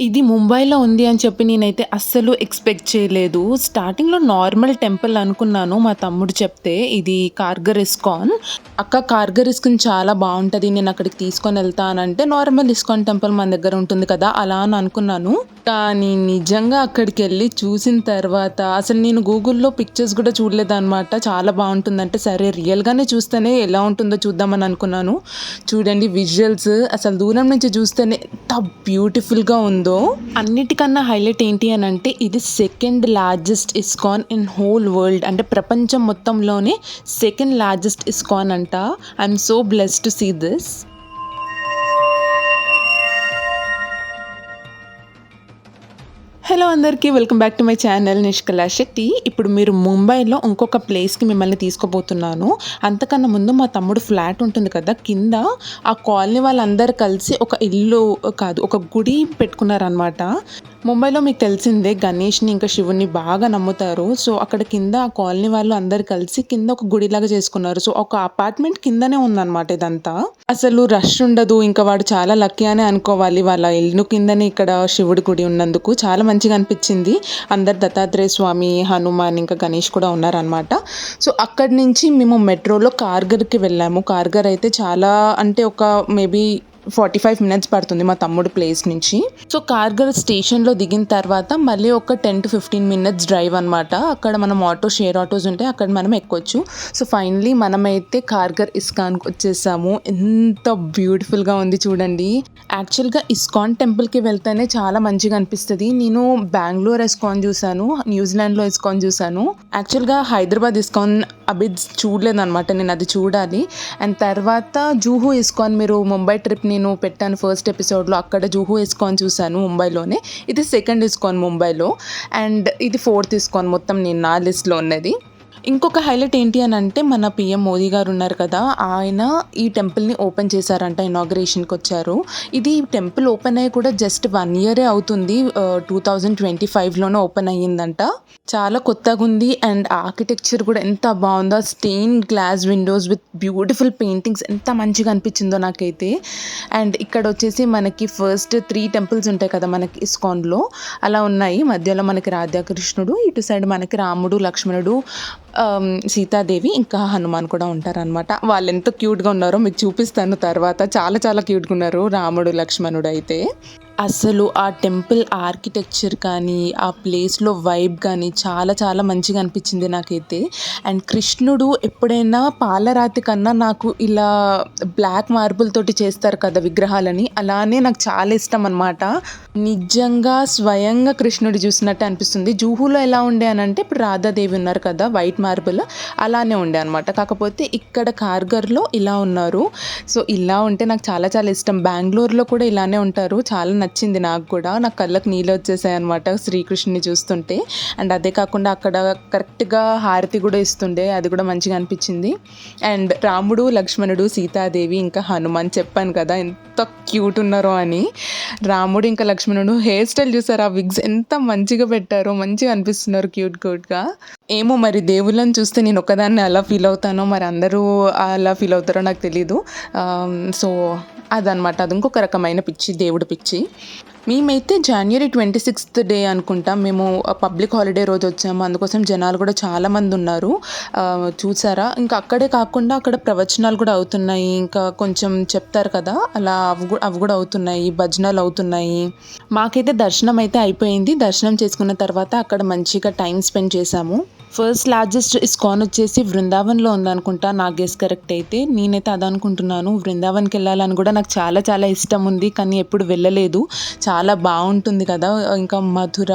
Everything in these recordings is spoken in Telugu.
ఇది ముంబైలో ఉంది అని చెప్పి నేనైతే అస్సలు ఎక్స్‌పెక్ట్ చేయలేదు. స్టార్టింగ్‌లో నార్మల్ టెంపుల్ అనుకున్నాను. మా తమ్ముడు చెప్తే ఇది కార్గర్ ఇస్కాన్. "అక్క కార్గర్ ఇస్కాన్ చాలా బావుంటది. నేనక్కడికి తీసుకొనెళ్తా" అనంటే నార్మల్ ఇస్కాన్ టెంపుల్ మన దగ్గర ఉంటుంది కదా! అలా అని అనుకున్నాను. కానీ నిజంగా అక్కడికెళ్ళి చూసిన తర్వాత అసలు నేను గూగుల్‌లో పిక్చర్స్ గూడా చూడలేదనమాట. చాలా బావుంటుందంటే సరే రియల్‌గానే చూస్తేనే ఎలా ఉంటుందో చూద్దామని అనుకున్నాను. చూడండి విజువల్స్ అసలు దూరం నుంచి చూస్తేనే ఎంత బ్యూటిఫుల్‌గా ఉందో. అన్నిటికన్నా హైలైట్ ఏంటి అనంటే ఇది second largest ISKCON in whole world. అంటే ప్రపంచం మొత్తంలోనే సెకండ్ లార్జెస్ట్ ఇస్కాన్ అంట. I'm so blessed to see this. Hello అందరికీ welcome back to my channel Nishkala Shetty. ఇప్పుడు మీరు ముంబైలో ఇంకొక ప్లేస్‌కి మిమ్మల్ని తీసుకోబోతున్నాను. అంతకన్నా ముందు మా తమ్ముడు ఫ్లాట్ ఉంటుంది కదా! కింద ఆ కాలనీ వాళ్ళందరూ కలిసి ఒక ఇల్లు కాదు ఒక గుడి పెట్టుకున్నారనమాట. ముంబైలో మీకు తెలిసిందే గణేష్‌ని ఇంకా శివుడిని బాగా నమ్ముతారు. సో, అక్కడ కింద ఆ కాలనీ వాళ్ళు అందరూ కలిసి కింద ఒక గుడిలాగా చేసుకున్నారు. సో, ఒక అపార్ట్మెంట్ కిందనే ఉందనమాట ఇదంతా. అసలు రష్ ఉండదు. ఇంకా వాడు చాలా లక్కీ అనే అనుకోవాలి. వాళ్ళ ఇల్లు కిందనే ఇక్కడ శివుడి గుడి ఉన్నందుకు. చాలా మంచిగా అనిపించింది. అందరు దత్తాత్రేయ స్వామి, హనుమాన్ ఇంకా గణేష్ కూడా ఉన్నారనమాట. సో, అక్కడి నుంచి మేము మెట్రోలో కార్గర్‌కి వెళ్ళాము. కార్గర్ అయితే చాలా అంటే ఒక మేబీ 45 మినిట్స్ పడుతుంది మా తమ్ముడు ప్లేస్ నుంచి. సో, కార్గర్ స్టేషన్‌లో దిగిన తర్వాత మళ్ళీ ఒక 10-15 మినిట్స్ డ్రైవ్ అనమాట. అక్కడ మనం షేర్ ఆటోస్ ఉంటాయి. అక్కడ మనం ఎక్కొచ్చు. సో, ఫైనల్లీ మనమైతే కార్గర్ ఇస్కాన్‌కి వచ్చేసాము. ఎంత బ్యూటిఫుల్‌గా ఉంది చూడండి. యాక్చువల్‌గా ఇస్కాన్ టెంపుల్‌కి వెళ్తేనే చాలా మంచిగా అనిపిస్తది. నేను బెంగుళూరు ఇస్కాన్ చూసాను. న్యూజిలాండ్‌లో ఇస్కాన్ చూసాను. యాక్చువల్‌గా హైదరాబాద్ ఇస్కాన్ అబిద్ చూడలేదనమాట. నేను అది చూడాలి. అండ్ తర్వాత జూహు ఇస్కాన్ మీరు ముంబై ట్రిప్ నేను పెట్టాను ఫస్ట్ ఎపిసోడ్‌లో. అక్కడ జూహు ఇస్కాన్ చూసాను ముంబైలోనే. ఇది సెకండ్ ఇస్కాన్ ముంబైలో. అండ్ ఇది ఫోర్త్ ఇస్కాన్ మొత్తం నేను నా లిస్ట్‌లో ఉన్నది. ఇంకొక హైలైట్ ఏంటి అనంటే మన పీఎం మోదీ గారు ఉన్నారు కదా! ఆయన ఈ టెంపుల్‌ని ఓపెన్ చేశారంట. ఇనాగరేషన్‌కొచ్చారు. ఇది టెంపుల్ ఓపెన్ అయ్యి కూడా జస్ట్ 1 ఇయరే అవుతుంది. 2025లోనే ఓపెన్ అయ్యిందంట. చాలా కొత్తగుంది. అండ్ ఆర్కిటెక్చర్ కూడా ఎంత బావుందో. Stained glass Windows with beautiful paintings ఎంత మంచిగా అనిపించిందో నాకైతే. అండ్ ఇక్కడొచ్చేసి మనకి ఫస్ట్ 3 టెంపుల్స్ ఉంటాయి కదా! మనకి ఇస్కాన్‌లో అలా ఉన్నాయి. మధ్యలో మనకి రాధాకృష్ణుడు, ఇటు సైడ్ మనకి రాముడు, లక్ష్మణుడు, సీతాదేవి ఇంకా హనుమాన్ కూడా ఉంటారనమాట. వాళ్ళెంత క్యూట్‌గా ఉన్నారో మీకు చూపిస్తాను తర్వాత. చాలా చాలా క్యూట్‌గా ఉన్నారు రాముడు, లక్ష్మణుడు అయితే. అసలు ఆ టెంపుల్ ఆర్కిటెక్చర్ కానీ, ఆ ప్లేస్‌లో వైబ్ కానీ చాలా చాలా మంచిగా అనిపించింది నాకైతే. అండ్ కృష్ణుడు ఎప్పుడైనా పాలరాతి కన్నా నాకు ఇలా బ్లాక్ మార్బుల్ తోటి చేస్తారు కదా విగ్రహాలని, అలానే నాకు చాలా ఇష్టం అనమాట. నిజంగా స్వయంగా కృష్ణుడు చూసినట్టే అనిపిస్తుంది. జూహులో ఎలా ఉండే అనంటే ఇప్పుడు రాధాదేవి ఉన్నారు కదా వైట్ మార్బుల్ అలానే ఉండే అనమాట. కాకపోతే ఇక్కడ కార్గర్‌లో ఇలా ఉన్నారు. సో, ఇలా ఉంటే నాకు చాలా చాలా ఇష్టం. బెంగుళూరులో కూడా ఇలానే ఉంటారు. చాలా నచ్చింది నాకు కూడా. నా కళ్ళకి నీళ్ళొచ్చేసాయనమాట శ్రీకృష్ణుడిని చూస్తుంటే. అండ్ అదే కాకుండా అక్కడ కరెక్ట్‌గా హారతి కూడా ఇస్తుండే. అది కూడా మంచిగా అనిపించింది. అండ్ రాముడు, లక్ష్మణుడు, సీతాదేవి ఇంకా హనుమాన్ చెప్పాను కదా ఎంత క్యూట్ ఉన్నారో అని. రాముడు ఇంకా లక్ష్మణుడు హెయిర్ స్టైల్ చూసారా? ఆ విగ్స్ ఎంత మంచిగా పెట్టారో. మంచిగా అనిపిస్తున్నారు క్యూట్ క్యూట్‌గా. ఏమో మరి దేవుళ్ళని చూస్తే నేను ఒక్కదాన్నే అలా ఫీల్ అవుతానో, మరి అందరూ అలా ఫీల్ అవుతారో నాకు తెలీదు. సో, అదనమాట. అది ఇంకొక రకమైన పిచ్చి, దేవుడి పిచ్చి. మేమైతే జనవరి 26థ్ డే అనుకుంటా మేము పబ్లిక్ హాలిడే రోజు వచ్చాము. అందుకోసం జనాలు కూడా చాలామంది ఉన్నారు. చూసారా? ఇంకా అక్కడే కాకుండా అక్కడ ప్రవచనాలు కూడా అవుతున్నాయి. ఇంకా కొంచెం చెప్తారు కదా! అలా అవి కూడా అవుతున్నాయి. భజనలు అవుతున్నాయి. మాకైతే దర్శనం అయితే అయిపోయింది. దర్శనం చేసుకున్న తర్వాత అక్కడ మంచిగా టైం స్పెండ్ చేశాము. ఫస్ట్ లార్జెస్ట్ ఇస్కాన్ వచ్చేసి వృందావన్‌లో ఉందనుకుంటా. నా గెస్ కరెక్ట్ అయితే. నేనైతే అదనుకుంటున్నాను. వృందావన్‌కెళ్ళాలని కూడా నాకు చాలా చాలా ఇష్టం ఉంది. కానీ ఎప్పుడు వెళ్ళలేదు. చాలా బావుంటుంది కదా! ఇంకా మధుర,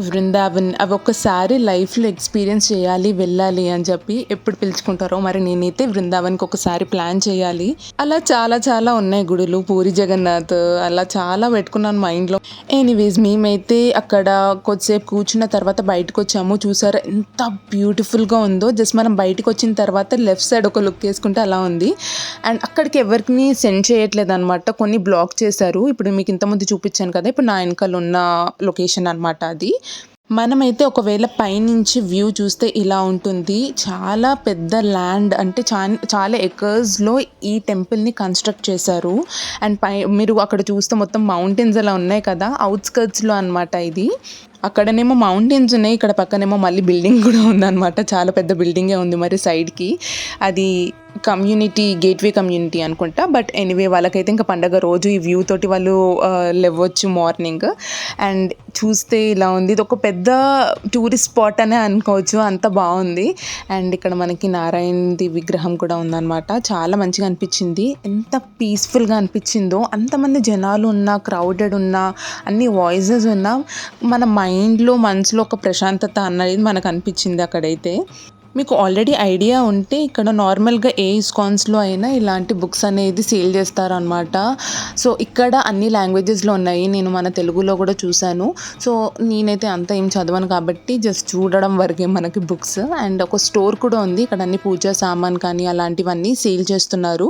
వృందావన్ అవి ఒక్కసారి లైఫ్‌లో ఎక్స్‌పీరియన్స్ చేయాలి, వెళ్ళాలి అని చెప్పి ఎప్పుడు పిలుచుకుంటారో మరి నేనైతే వృందావన్‌కి ఒకసారి ప్లాన్ చేయాలి. అలా చాలా చాలా ఉన్నాయి గుడులు. పూరి జగన్నాథ్ అలా చాలా పెట్టుకున్నాను మైండ్‌లో. ఎనీవేస్ మేమైతే అక్కడ కొద్దిసేపు కూర్చున్న తర్వాత బయటకొచ్చాము. చూసారా ఎంత బ్యూటిఫుల్‌గా ఉందో. జస్ట్ మనం బయటికొచ్చిన తర్వాత లెఫ్ట్ సైడ్ ఒక లుక్ ఏసుకుంటే అలా ఉంది. అండ్ అక్కడికి ఎవరికిని సెండ్ చేయట్లేదనమాట. కొన్ని బ్లాక్ చేశారు. ఇప్పుడు మీకు ఇంతకుముందు చూపించాను కదా! ఇప్పుడు నా ఎనకాల ఉన్న లొకేషన్ అనమాట అది. మనమైతే ఒకవేళ పైనుంచి వ్యూ చూస్తే ఇలా ఉంటుంది. చాలా పెద్ద ల్యాండ్ అంటే చాలా ఎకర్స్‌లో ఈ టెంపుల్‌ని కన్‌స్ట్రక్ట్ చేశారు. అండ్ మీరు అక్కడ చూస్తే మొత్తం మౌంటైన్స్ అలా ఉన్నాయి కదా! ఔట్‌స్కర్ట్స్‌లో అనమాట ఇది. అక్కడనేమో మౌంటైన్స్ ఉన్నాయి. ఇక్కడ పక్కనేమో మళ్ళీ బిల్డింగ్ కూడా ఉందనమాట. చాలా పెద్ద బిల్డింగే ఉంది మరి సైడ్‌కి. అది గేట్‌వే కమ్యూనిటీ అనుకుంటా. బట్ ఎనీవే వాళ్ళకైతే ఇంకా పండగ రోజు ఈ వ్యూ తోటి వాళ్ళు లేవచ్చు మార్నింగ్. అండ్ చూస్తే ఇలా ఉంది. ఇదొక పెద్ద టూరిస్ట్ స్పాట్ అనే అనుకోవచ్చు. అంత బావుంది. అండ్ ఇక్కడ మనకి నారాయణది విగ్రహం కూడా ఉందనమాట. చాలా మంచిగా అనిపించింది. ఎంత పీస్‌ఫుల్‌గా అనిపించిందో, అంతమంది జనాలు ఉన్నా, క్రౌడెడ్ ఉన్నా, అన్ని వాయిసెస్ ఉన్నా, మన మైండ్‌లో, మనసులో ఒక ప్రశాంతత అనేది మనకు అనిపించింది అక్కడైతే. మీకు ఆల్రెడీ ఐడియా ఉంటే ఇక్కడ నార్మల్‌గా ఏ ఇస్కాన్స్‌లో అయినా ఇలాంటి బుక్స్ అనేది సేల్ చేస్తారనమాట. సో, ఇక్కడ అన్ని లాంగ్వేజెస్‌లో ఉన్నాయి. నేను మన తెలుగులో కూడా చూశాను. సో, నేనైతే అంత ఏం చదవను కాబట్టి జస్ట్ చూడడం వరకే మనకి బుక్స్. అండ్ ఒక స్టోర్ కూడా ఉంది. ఇక్కడ అన్ని పూజా సామాన్ కానీ అలాంటివన్నీ సేల్ చేస్తున్నారు.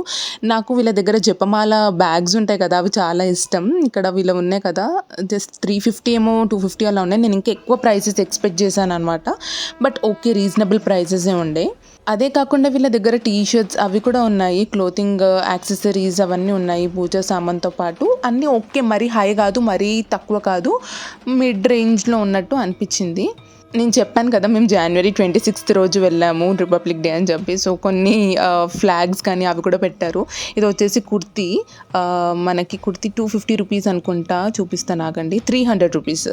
నాకు వీళ్ళ దగ్గర జపమాల బ్యాగ్స్ ఉంటాయి కదా! అవి చాలా ఇష్టం. ఇక్కడ వీళ్ళవి ఉన్నాయి కదా! జస్ట్ 350 ఏమో 250 అలా ఉన్నాయి. నేను ఇంకా ఎక్కువ ప్రైసెస్ ఎక్స్‌పెక్ట్ చేశాననమాట. బట్ ఓకే, రీజనబుల్ ప్రైసెసే ఉండే. అదే కాకుండా వీళ్ళ దగ్గర టీ షర్ట్స్ అవి కూడా ఉన్నాయి. క్లోతింగ్, యాక్సెసరీస్ అవన్నీ ఉన్నాయి పూజా సామాన్‌తో పాటు. అన్నీ ఓకే, మరీ హై కాదు, మరీ తక్కువ కాదు. మిడ్ రేంజ్‌లో ఉన్నట్టు అనిపించింది. నేను చెప్పాను కదా! మేము January 26th రోజు వెళ్ళాము రిపబ్లిక్ డే అని చెప్పి. సో, కొన్ని ఫ్లాగ్స్ కానీ అవి కూడా పెట్టారు. ఇది వచ్చేసి కుర్తీ. మనకి కుర్తీ 250 రూపీస్ అనుకుంటా. చూపిస్తాను ఆగండి. 300 రూపీస్.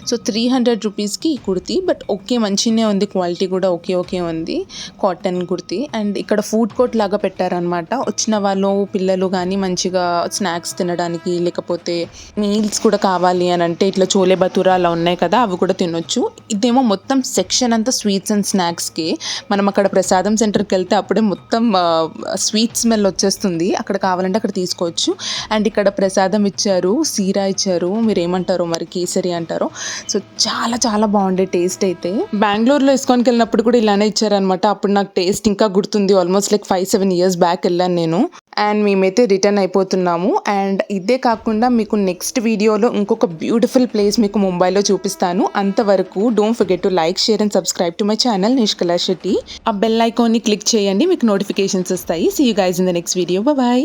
సో, 300 రూపీస్‌కి ఈ కుర్తీ. బట్ ఓకే, మంచిగానే ఉంది. క్వాలిటీ కూడా ఓకే ఉంది. కాటన్ కుర్తీ. అండ్ ఇక్కడ ఫుడ్ కోర్ట్ లాగా పెట్టారనమాట. వచ్చిన వాళ్ళు పిల్లలు కానీ మంచిగా స్నాక్స్ తినడానికి, లేకపోతే మీల్స్ కూడా కావాలి అని అంటే ఇట్లా చోలే భటూరా అలా ఉన్నాయి కదా! అవి కూడా తినొచ్చు. ఇదేమో మొత్తం సెక్షన్ అంతా స్వీట్స్ అండ్ స్నాక్స్‌కి. మనం అక్కడ ప్రసాదం సెంటర్‌కి వెళ్తే అప్పుడే మొత్తం స్వీట్ స్మెల్ వచ్చేస్తుంది. అక్కడ కావాలంటే అక్కడ తీసుకోవచ్చు. అండ్ ఇక్కడ ప్రసాదం ఇచ్చారు, సీరా ఇచ్చారు. మీరేమంటారో మరి, కేసరి అంటారో. సో, చాలా చాలా బాగుండే టేస్ట్ అయితే. బెంగళూరులో ఇస్కాన్‌కి వెళ్ళినప్పుడు కూడా ఇలానే ఇచ్చారనమాట. అప్పుడు నాకు టేస్ట్ ఇంకా గుర్తుంది. ఆల్మోస్ట్ లైక్ 5-7 ఇయర్స్ బ్యాక్ వెళ్ళాను నేను. అండ్ మేమైతే రిటర్న్ అయిపోతున్నాము. అండ్ ఇదే కాకుండా మీకు నెక్స్ట్ వీడియోలో ఇంకొక బ్యూటిఫుల్ ప్లేస్ మీకు ముంబైలో చూపిస్తాను. అంతవరకు don't forget to like, share and subscribe to my channel Nishkala Shetty. ఆ బెల్ ఐకాన్ని క్లిక్ చేయండి, మీకు నోటిఫికేషన్స్ వస్తాయి. See you guys in the next video. Bye.